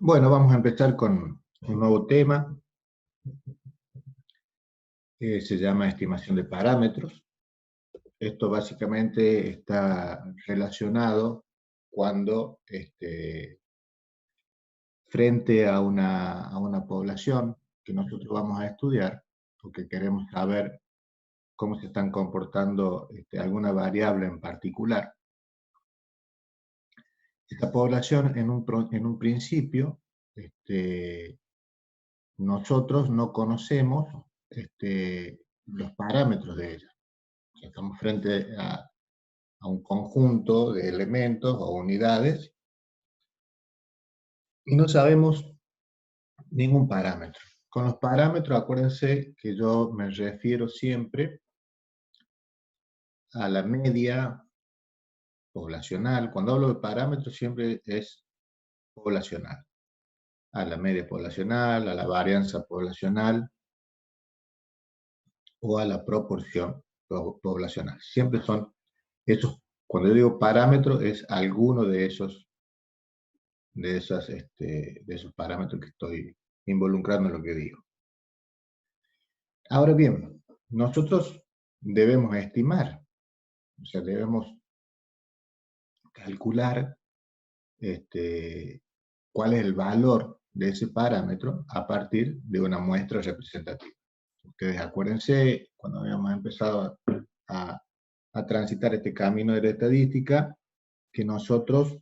Bueno, vamos a empezar con un nuevo tema que se llama estimación de parámetros. Esto básicamente está relacionado cuando frente a una población que nosotros vamos a estudiar, porque queremos saber cómo se están comportando alguna variable en particular. Esta población en un principio, nosotros no conocemos los parámetros de ella. O sea, estamos frente a un conjunto de elementos o unidades y no sabemos ningún parámetro. Con los parámetros, acuérdense que yo me refiero siempre a la media poblacional. Cuando hablo de parámetros siempre es poblacional. A la media poblacional, a la varianza poblacional o a la proporción poblacional. Siempre son esos, cuando yo digo parámetro, es alguno de esos parámetros que estoy involucrando en lo que digo. Ahora bien, nosotros debemos estimar, o sea, debemos calcular cuál es el valor de ese parámetro a partir de una muestra representativa. Ustedes acuérdense, cuando habíamos empezado a transitar este camino de la estadística, que nosotros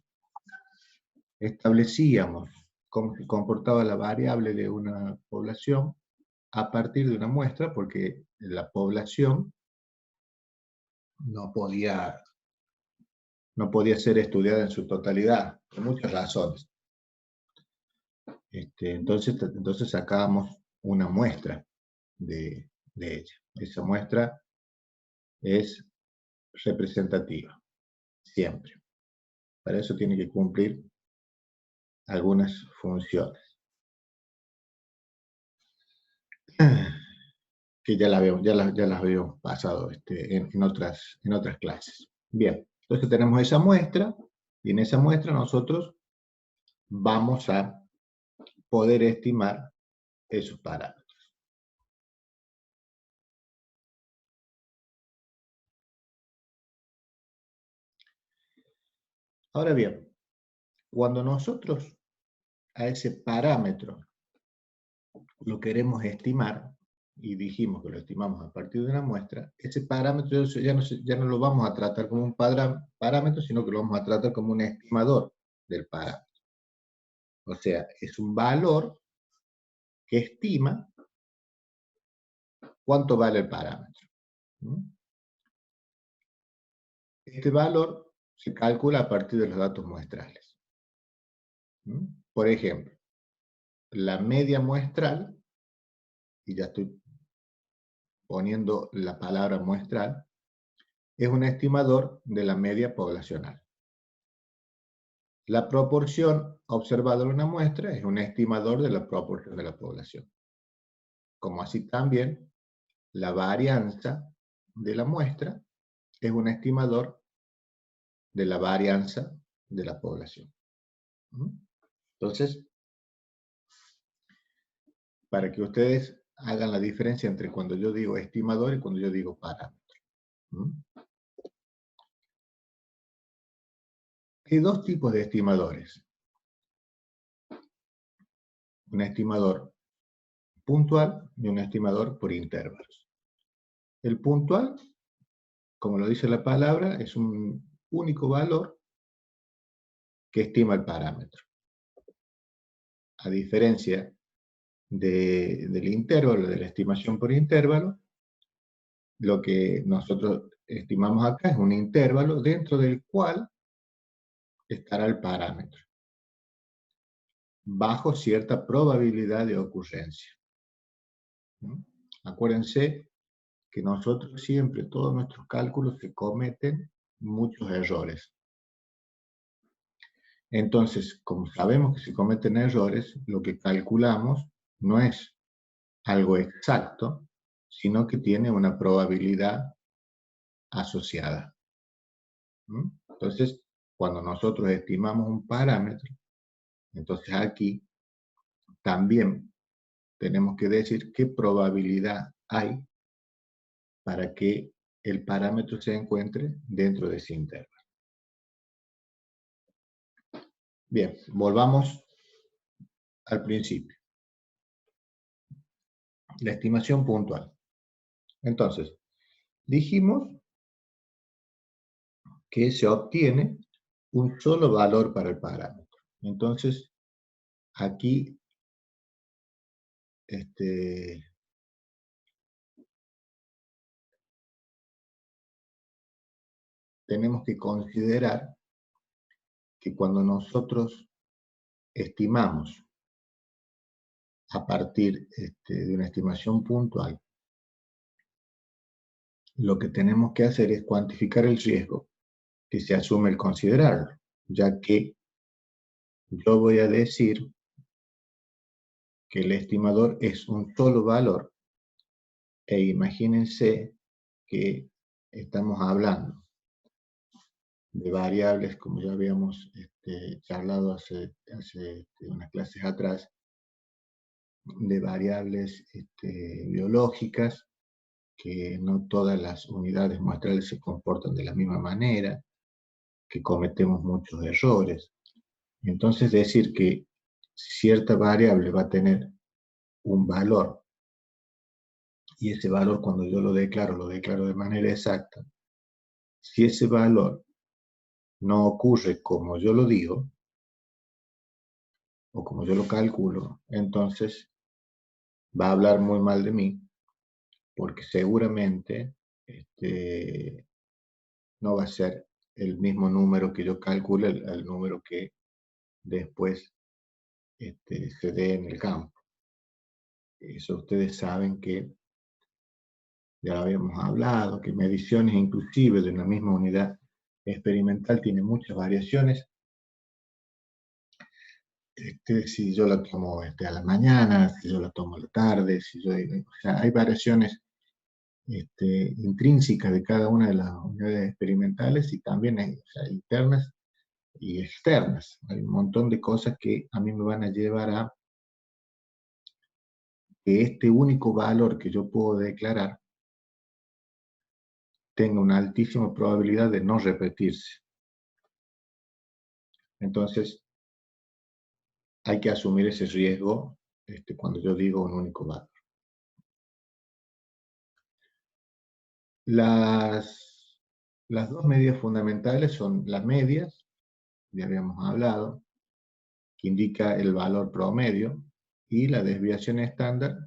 establecíamos cómo se comportaba la variable de una población a partir de una muestra, porque la población no podía ser estudiada en su totalidad, por muchas razones. Entonces sacábamos una muestra de ella. Esa muestra es representativa, siempre. Para eso tiene que cumplir algunas funciones. Que ya las habíamos pasado en otras clases. Bien, entonces tenemos esa muestra, y en esa muestra nosotros vamos a poder estimar esos parámetros. Ahora bien, cuando nosotros a ese parámetro lo queremos estimar, y dijimos que lo estimamos a partir de una muestra, ese parámetro ya no lo vamos a tratar como un parámetro, sino que lo vamos a tratar como un estimador del parámetro. O sea, es un valor que estima cuánto vale el parámetro. Este valor se calcula a partir de los datos muestrales. Por ejemplo, la media muestral, y ya estoy poniendo la palabra muestral, es un estimador de la media poblacional. La proporción observada en una muestra es un estimador de la proporción de la población. Como así también, la varianza de la muestra es un estimador de la varianza de la población. Entonces, para que ustedes hagan la diferencia entre cuando yo digo estimador y cuando yo digo parámetro. Hay dos tipos de estimadores. Un estimador puntual y un estimador por intervalos. El puntual, como lo dice la palabra, es un único valor que estima el parámetro. A diferencia del intervalo, de la estimación por intervalo, lo que nosotros estimamos acá es un intervalo dentro del cual estará el parámetro, bajo cierta probabilidad de ocurrencia. Acuérdense que nosotros siempre, todos nuestros cálculos se cometen muchos errores. Entonces, como sabemos que se cometen errores, lo que calculamos no es algo exacto, sino que tiene una probabilidad asociada. Entonces, cuando nosotros estimamos un parámetro, entonces aquí también tenemos que decir qué probabilidad hay para que el parámetro se encuentre dentro de ese intervalo. Bien, volvamos al principio. La estimación puntual. Entonces, dijimos que se obtiene un solo valor para el parámetro. Entonces, aquí tenemos que considerar que cuando nosotros estimamos a partir de una estimación puntual, lo que tenemos que hacer es cuantificar el riesgo que se asume al considerarlo, ya que yo voy a decir que el estimador es un solo valor, e imagínense que estamos hablando de variables, como ya habíamos charlado hace unas clases atrás, de variables biológicas, que no todas las unidades muestrales se comportan de la misma manera, que cometemos muchos errores. Entonces, decir que cierta variable va a tener un valor, y ese valor cuando yo lo declaro de manera exacta. Si ese valor no ocurre como yo lo digo, o como yo lo calculo, entonces va a hablar muy mal de mí, porque seguramente no va a ser el mismo número que yo calcule el número que después se dé en el campo. Eso ustedes saben que ya lo habíamos hablado, que mediciones inclusive de una misma unidad experimental tienen muchas variaciones. Si yo la tomo a la mañana, si yo la tomo a la tarde, o sea, hay variaciones intrínsecas de cada una de las unidades experimentales, y también hay, o sea, internas y externas. Hay un montón de cosas que a mí me van a llevar a que este único valor que yo puedo declarar tenga una altísima probabilidad de no repetirse. Entonces, hay que asumir ese riesgo cuando yo digo un único valor. Las dos medidas fundamentales son las medias, ya habíamos hablado, que indica el valor promedio, y la desviación estándar,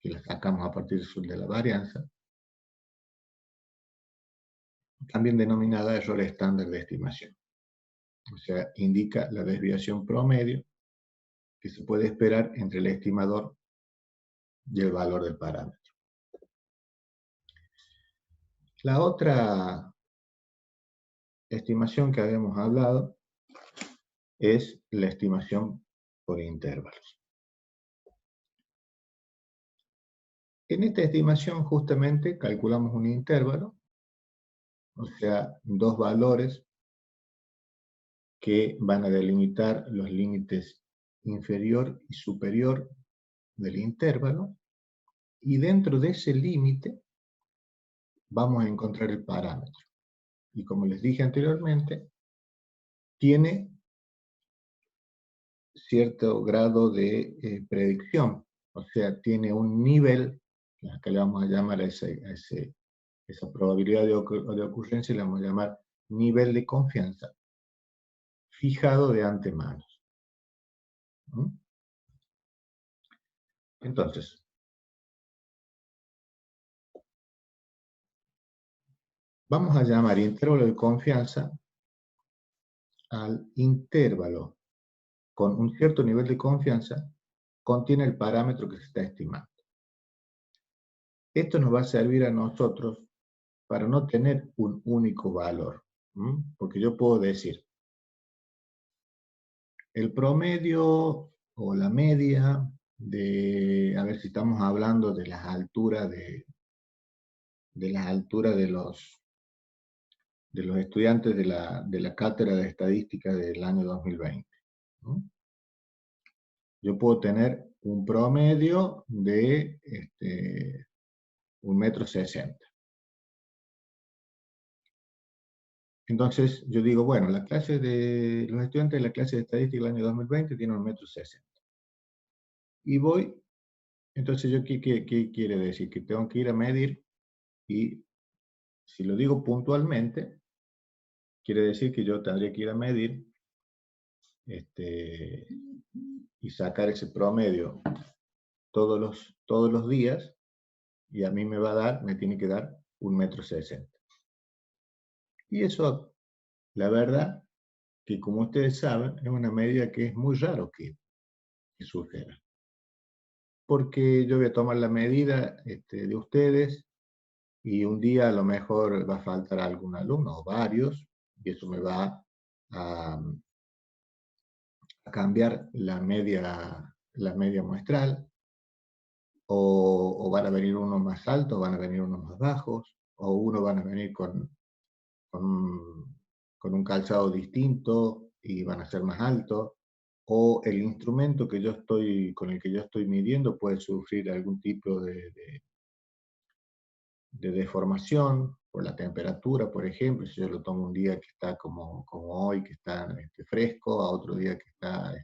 que la sacamos a partir de la varianza, también denominada error estándar de estimación. O sea, indica la desviación promedio que se puede esperar entre el estimador y el valor del parámetro. La otra estimación que habíamos hablado es la estimación por intervalos. En esta estimación justamente calculamos un intervalo, o sea, dos valores que van a delimitar los límites inferior y superior del intervalo, y dentro de ese límite vamos a encontrar el parámetro. Y como les dije anteriormente, tiene cierto grado de predicción, o sea, tiene un nivel, que le vamos a llamar a esa probabilidad de ocurrencia, le vamos a llamar nivel de confianza, fijado de antemano. Entonces, vamos a llamar intervalo de confianza al intervalo con un cierto nivel de confianza contiene el parámetro que se está estimando. Esto nos va a servir a nosotros para no tener un único valor, porque yo puedo decir, el promedio o la media a ver si estamos hablando de las alturas de los estudiantes de la cátedra de estadística del año 2020. yo puedo tener un promedio de 1,60 m. Entonces, yo digo, bueno, los estudiantes de la clase de estadística del año 2020 tienen 1,60 m. Y voy, entonces, ¿qué quiere decir? Que tengo que ir a medir, y si lo digo puntualmente, quiere decir que yo tendría que ir a medir y sacar ese promedio todos los días, y a mí me tiene que dar 1,60 m. Y eso, la verdad, que como ustedes saben, es una medida que es muy raro que suceda. Porque yo voy a tomar la medida de ustedes, y un día a lo mejor va a faltar algún alumno o varios, y eso me va a, a cambiar la media muestral, o van a venir unos más altos, van a venir unos más bajos, o unos van a venir con, con un calzado distinto y van a ser más altos, o el instrumento con el que yo estoy midiendo puede sufrir algún tipo de deformación por la temperatura, por ejemplo. Si yo lo tomo un día que está como hoy, que está fresco, a otro día que está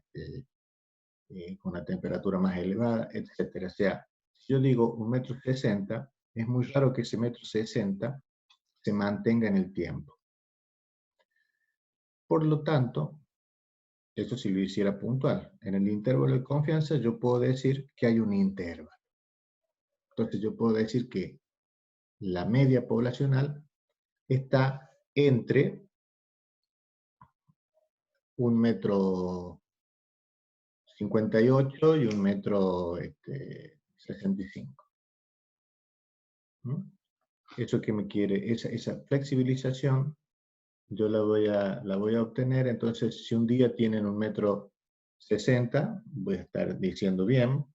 con una temperatura más elevada, etc. O sea, si yo digo 1,60 m, es muy raro que ese 1,60 m se mantenga en el tiempo. Por lo tanto, esto si lo hiciera puntual, en el intervalo de confianza yo puedo decir que hay un intervalo. Entonces yo puedo decir que la media poblacional está entre 1,58 m y 1,65 m. Eso que me quiere, esa flexibilización, yo la voy a obtener. Entonces, si un día tienen 1,60 m, voy a estar diciendo bien,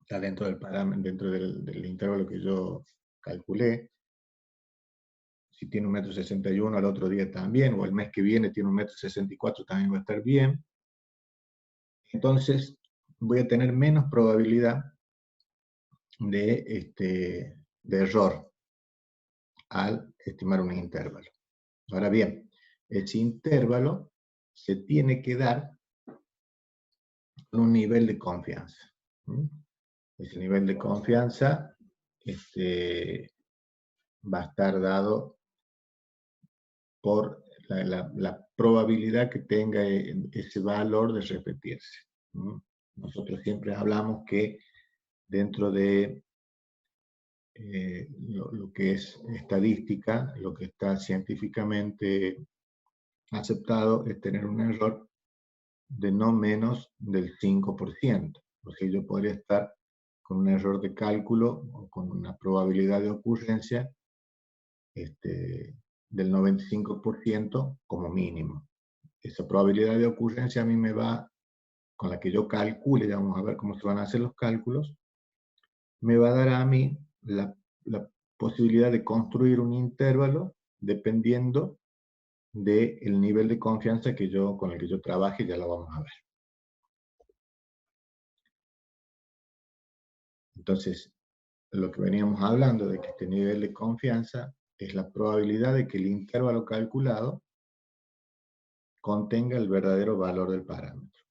está dentro del parámetro, dentro del intervalo que yo calculé. Si tiene 1,61 m al otro día también, o el mes que viene tiene 1,64 m, también va a estar bien. Entonces, voy a tener menos probabilidad de error al estimar un intervalo. Ahora bien, ese intervalo se tiene que dar con un nivel de confianza. Ese nivel de confianza va a estar dado por la probabilidad que tenga ese valor de repetirse. Nosotros siempre hablamos que dentro de lo que es estadística, lo que está científicamente aceptado es tener un error de no menos del 5%. O sea, yo podría estar con un error de cálculo o con una probabilidad de ocurrencia del 95% como mínimo. Esa probabilidad de ocurrencia a mí me va, con la que yo calcule, ya vamos a ver cómo se van a hacer los cálculos, me va a dar a mí la posibilidad de construir un intervalo dependiendo del nivel de confianza con el que yo trabaje. Ya lo vamos a ver. Entonces, lo que veníamos hablando de que este nivel de confianza es la probabilidad de que el intervalo calculado contenga el verdadero valor del parámetro,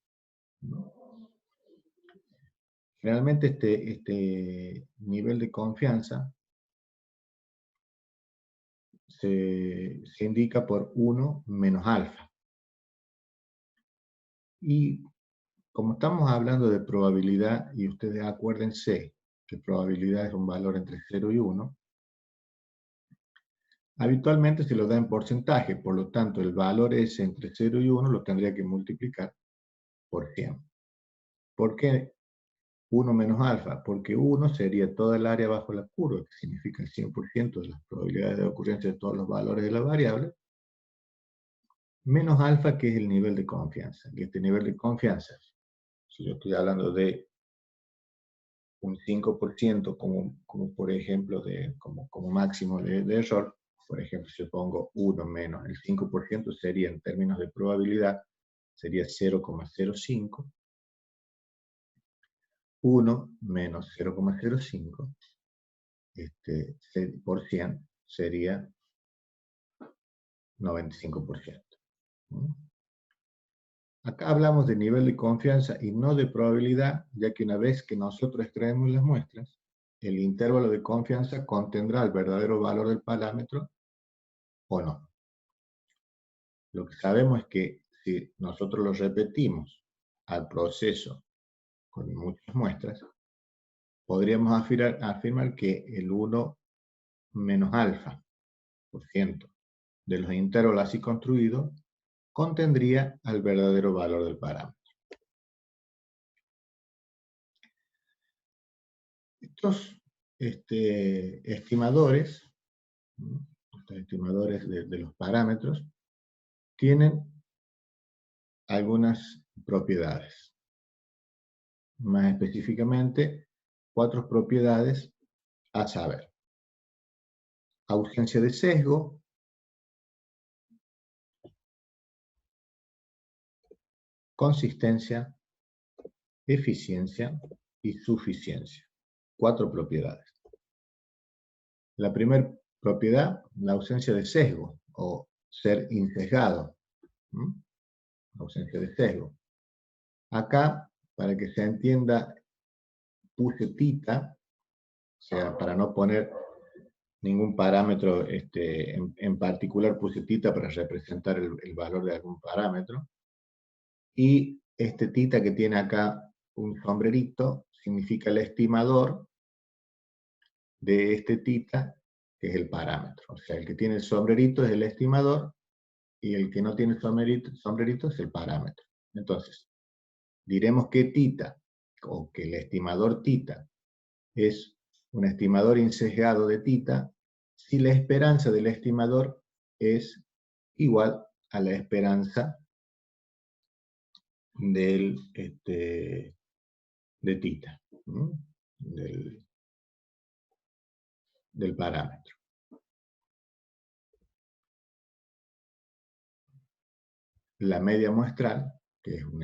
¿no? Generalmente este nivel de confianza se indica por 1 menos alfa. Y como estamos hablando de probabilidad, y ustedes acuérdense que probabilidad es un valor entre 0 y 1, habitualmente se lo da en porcentaje, por lo tanto el valor ese entre 0 y 1 lo tendría que multiplicar por 100. ¿Por qué 1 menos alfa? Porque 1 sería toda el área bajo la curva, que significa el 100% de las probabilidades de ocurrencia de todos los valores de la variable, menos alfa, que es el nivel de confianza. Y este nivel de confianza, si yo estoy hablando de un 5% como por ejemplo, como máximo de error, por ejemplo, si yo pongo 1 menos el 5%, sería, en términos de probabilidad, sería 0,05. 1 menos 0,05 por 100 sería 95%. Acá hablamos de nivel de confianza y no de probabilidad, ya que una vez que nosotros extraemos las muestras, el intervalo de confianza contendrá el verdadero valor del parámetro o no. Lo que sabemos es que si nosotros lo repetimos al proceso con muchas muestras, podríamos afirmar que el 1 menos alfa por ciento de los intervalos así construidos contendría al verdadero valor del parámetro. Estos estimadores de los parámetros tienen algunas propiedades. Más específicamente, 4 propiedades a saber: ausencia de sesgo, consistencia, eficiencia y suficiencia. 4 propiedades. La primera propiedad, la ausencia de sesgo o ser insesgado. Ausencia de sesgo. Acá, para que se entienda, puse tita, o sea, para no poner ningún parámetro en particular, puse tita para representar el valor de algún parámetro. Y este tita que tiene acá un sombrerito significa el estimador de este tita, que es el parámetro. O sea, el que tiene el sombrerito es el estimador y el que no tiene sombrerito es el parámetro. Entonces, diremos que tita, o que el estimador tita, es un estimador insesgado de tita si la esperanza del estimador es igual a la esperanza de tita, del parámetro. La media muestral, que es un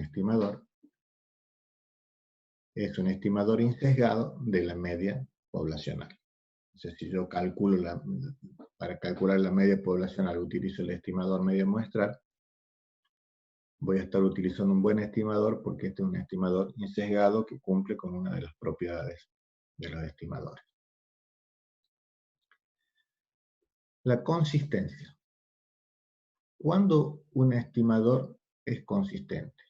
estimador insesgado de la media poblacional. Entonces, si yo calculo para calcular la media poblacional utilizo el estimador media muestral, voy a estar utilizando un buen estimador porque este es un estimador insesgado que cumple con una de las propiedades de los estimadores. La consistencia. ¿Cuándo un estimador es consistente?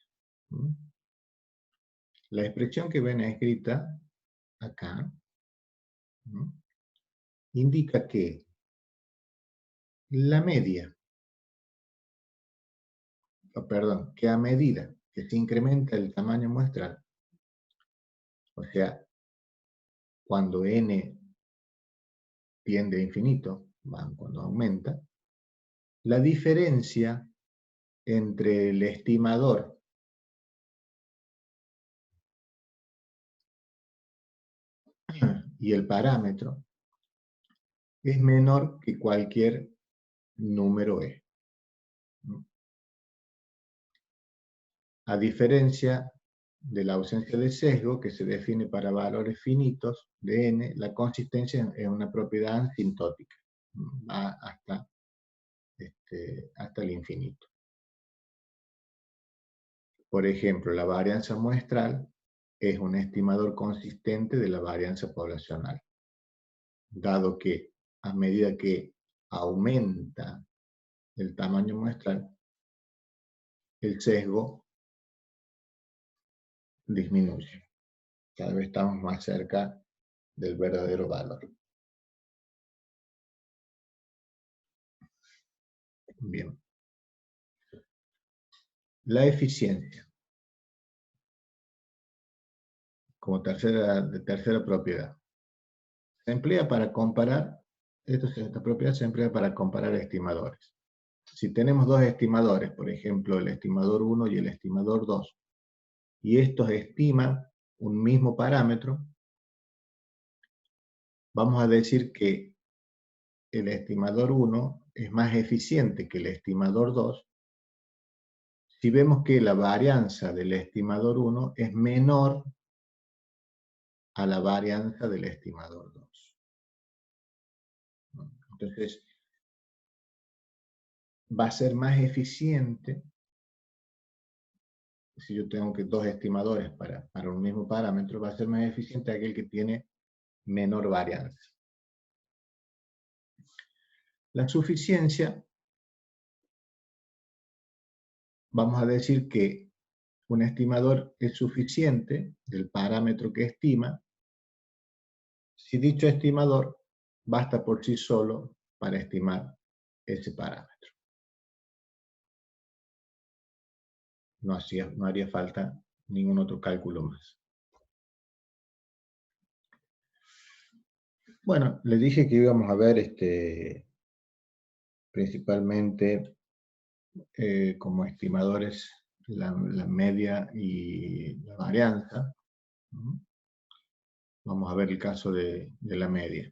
La expresión que ven escrita acá indica que la media, que a medida que se incrementa el tamaño muestral, o sea, cuando n tiende a infinito, cuando aumenta, la diferencia entre el estimador y el parámetro es menor que cualquier número e. A diferencia de la ausencia de sesgo, que se define para valores finitos de n, la consistencia es una propiedad asintótica, va hasta el infinito. Por ejemplo, la varianza muestral es un estimador consistente de la varianza poblacional, dado que a medida que aumenta el tamaño muestral, el sesgo disminuye. Cada vez estamos más cerca del verdadero valor. Bien. La eficiencia, como tercera propiedad, se emplea para comparar, esta propiedad se emplea para comparar estimadores. Si tenemos dos estimadores, por ejemplo, el estimador 1 y el estimador 2, y estos estiman un mismo parámetro, vamos a decir que el estimador 1 es más eficiente que el estimador 2 si vemos que la varianza del estimador 1 es menor a la varianza del estimador 2. Entonces, va a ser más eficiente, si yo tengo que dos estimadores para un mismo parámetro, va a ser más eficiente aquel que tiene menor varianza. La suficiencia, vamos a decir que un estimador es suficiente del parámetro que estima si dicho estimador basta por sí solo para estimar ese parámetro. No haría falta ningún otro cálculo más. Bueno, les dije que íbamos a ver principalmente como estimadores la media y la varianza. Vamos a ver el caso de la media.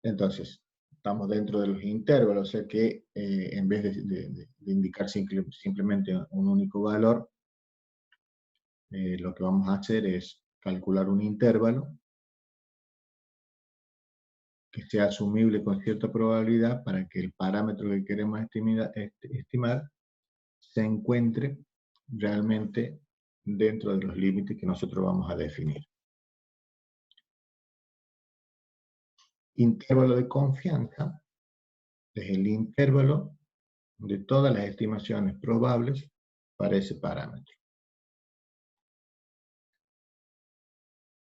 Entonces, estamos dentro de los intervalos, o sea que en vez de indicar simplemente un único valor, lo que vamos a hacer es calcular un intervalo que sea asumible con cierta probabilidad para que el parámetro que queremos estimar se encuentre realmente dentro de los límites que nosotros vamos a definir. Intervalo de confianza es el intervalo de todas las estimaciones probables para ese parámetro.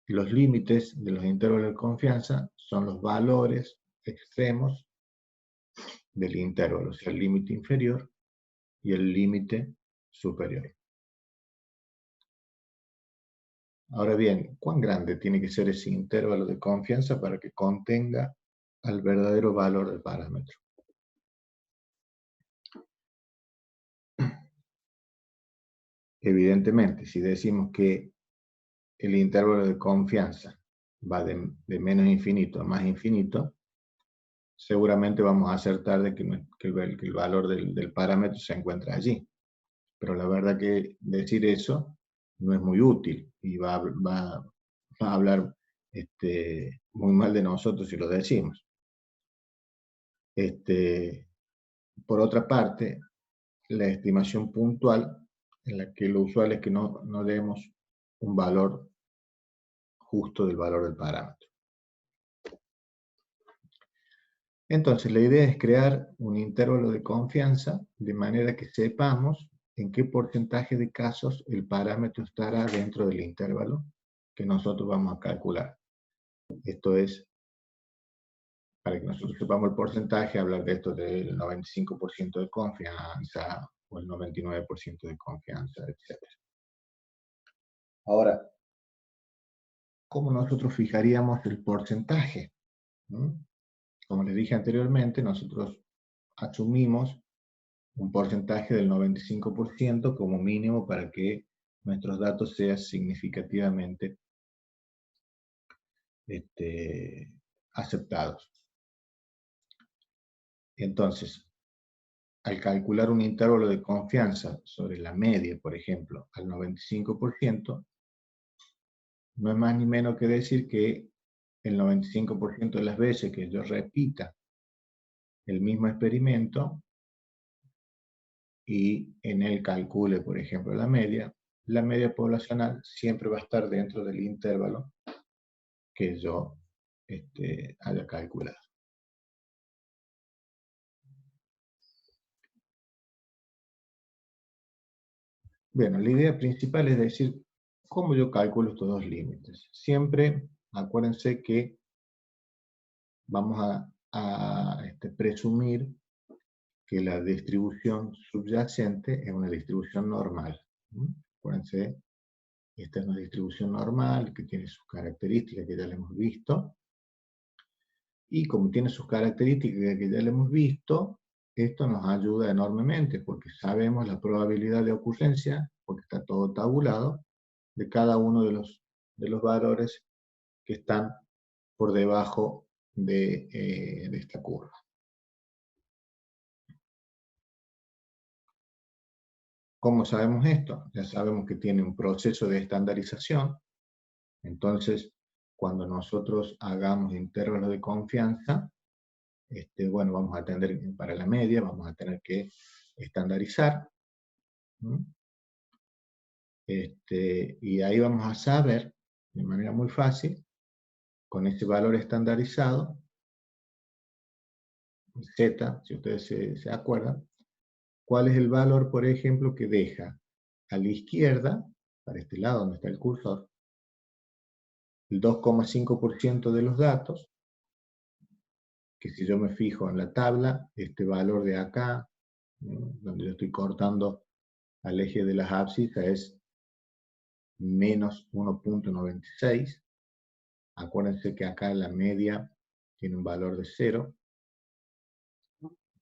Los límites de los intervalos de confianza son los valores extremos del intervalo, o sea, el límite inferior y el límite superior. Ahora bien, ¿cuán grande tiene que ser ese intervalo de confianza para que contenga al verdadero valor del parámetro? Evidentemente, si decimos que el intervalo de confianza va de menos infinito a más infinito, seguramente vamos a acertar de que el valor del parámetro se encuentra allí. Pero la verdad que decir eso no es muy útil y va a hablar muy mal de nosotros si lo decimos. Por otra parte, la estimación puntual, en la que lo usual es que no demos un valor justo del valor del parámetro. Entonces, la idea es crear un intervalo de confianza de manera que sepamos en qué porcentaje de casos el parámetro estará dentro del intervalo que nosotros vamos a calcular. Esto es, para que nosotros sepamos el porcentaje, hablar de esto del 95% de confianza o el 99% de confianza, etc. Ahora, ¿cómo nosotros fijaríamos el porcentaje? Como les dije anteriormente, nosotros asumimos un porcentaje del 95% como mínimo para que nuestros datos sean significativamente aceptados. Entonces, al calcular un intervalo de confianza sobre la media, por ejemplo, al 95%, no es más ni menos que decir que el 95% de las veces que yo repita el mismo experimento y en él calcule, por ejemplo, la media poblacional siempre va a estar dentro del intervalo que yo haya calculado. Bueno, la idea principal es decir, ¿cómo yo calculo estos dos límites? Siempre acuérdense que vamos a presumir que la distribución subyacente es una distribución normal. Acuérdense, esta es una distribución normal que tiene sus características que ya le hemos visto. Y como tiene sus características que ya le hemos visto, esto nos ayuda enormemente porque sabemos la probabilidad de ocurrencia, porque está todo tabulado, de cada uno de los valores que están por debajo de esta curva. ¿Cómo sabemos esto? Ya sabemos que tiene un proceso de estandarización. Entonces, cuando nosotros hagamos intervalos de confianza, bueno, vamos a tener, para la media, vamos a tener que estandarizar. Y ahí vamos a saber, de manera muy fácil, con este valor estandarizado, Z, si ustedes se acuerdan, cuál es el valor, por ejemplo, que deja a la izquierda, para este lado donde está el cursor, el 2,5% de los datos, que si yo me fijo en la tabla, este valor de acá, donde yo estoy cortando al eje de las abscisas, es menos 1,96. Acuérdense que acá la media tiene un valor de 0.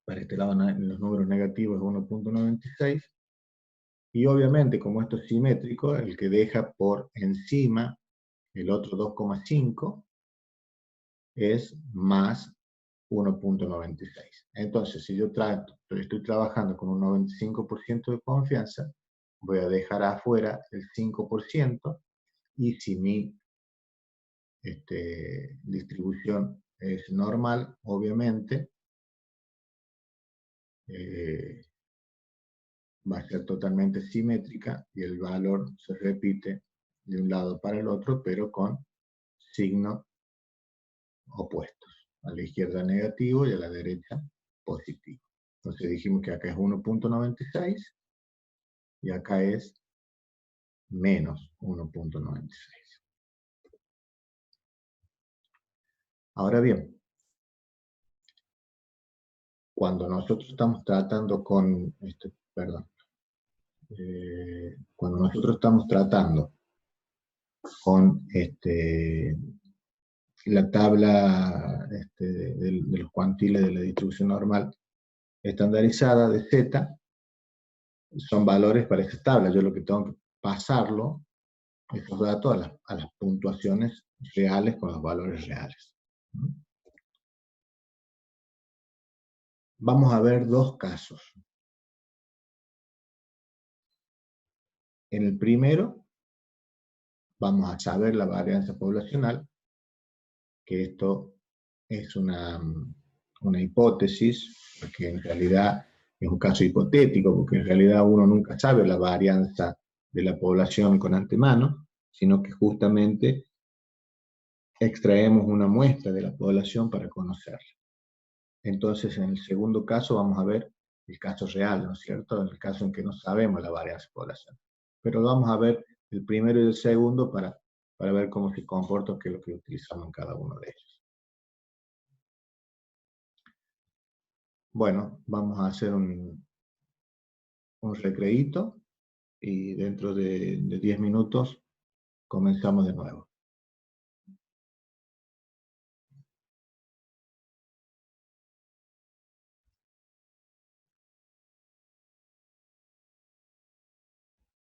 Para este lado en los números negativos es 1,96. Y obviamente, como esto es simétrico, el que deja por encima el otro 2,5 es más 1,96. Entonces, si yo estoy trabajando con un 95% de confianza, voy a dejar afuera el 5%, y si mi distribución es normal, obviamente, va a ser totalmente simétrica y el valor se repite de un lado para el otro, pero con signos opuestos. A la izquierda negativo y a la derecha positivo. Entonces dijimos que acá es 1,96 y acá es menos 1,96. Ahora bien, cuando nosotros estamos tratando con, cuando nosotros estamos tratando con la tabla de los cuantiles de la distribución normal estandarizada de Z, son valores para esta tabla. Yo lo que tengo que pasarlo, estos datos, a las puntuaciones reales con los valores reales. Vamos a ver dos casos. En el primero, vamos a saber la varianza poblacional, que esto es una hipótesis, porque en realidad es un caso hipotético, porque en realidad uno nunca sabe la varianza de la población con antemano, sino que justamente extraemos una muestra de la población para conocerla. Entonces, en el segundo caso vamos a ver el caso real, ¿no es cierto? En el caso en que no sabemos la varianza poblacional. Pero vamos a ver el primero y el segundo para ver cómo se comporta, qué es lo que utilizamos en cada uno de ellos. Bueno, vamos a hacer un recreíto y dentro de 10 minutos comenzamos de nuevo.